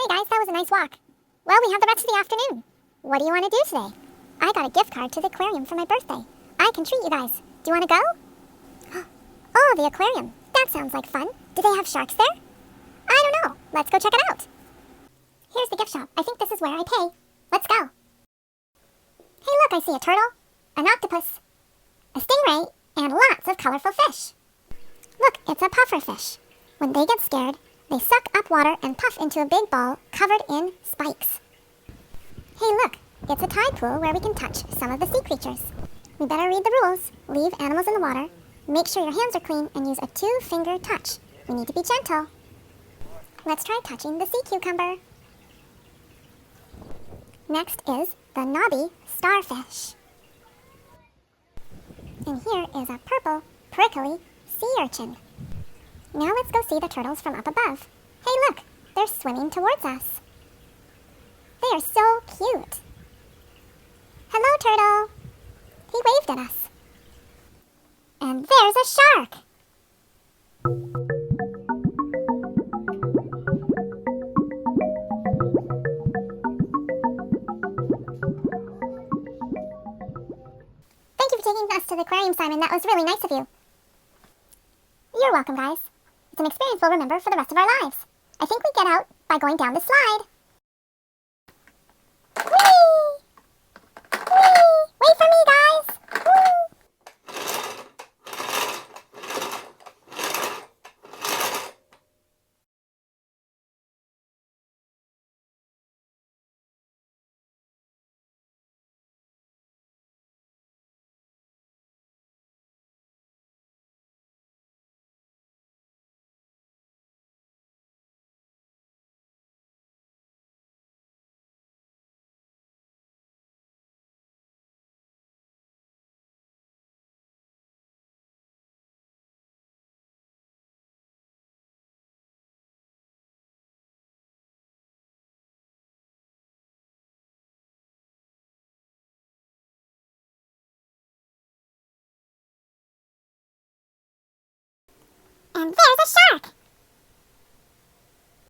Hey guys, that was a nice walk. Well, we have the rest of the afternoon. What do you want to do today? I got a gift card to the aquarium for my birthday. I can treat you guys. Do you want to go? Oh, the aquarium. That sounds like fun. Do they have sharks there? I don't know. Let's go check it out. Here's the gift shop. I think this is where I pay. Let's go. Hey look, I see a turtle, an octopus, a stingray, and lots of colorful fish. Look, it's a puffer fish. When they get scared, they suck up water and puff into a big ball covered in spikes. Hey look, it's a tide pool where we can touch some of the sea creatures. We better read the rules, leave animals in the water, make sure your hands are clean, and use a 2-finger touch. We need to be gentle. Let's try touching the sea cucumber. Next is the knobby starfish. And here is a purple, prickly sea urchin. Now let's go see the turtles from up above. Hey look, they're swimming towards us. They are so cute. Hello, turtle. He waved at us. And there's a shark. Thank you for taking us to the aquarium, Simon. That was really nice of you. You're welcome, guys. It's an experience we'll remember for the rest of our lives. I think we get out by going down the slide. Whee! Whee! Wait for me, guys! Woo! And there's a shark!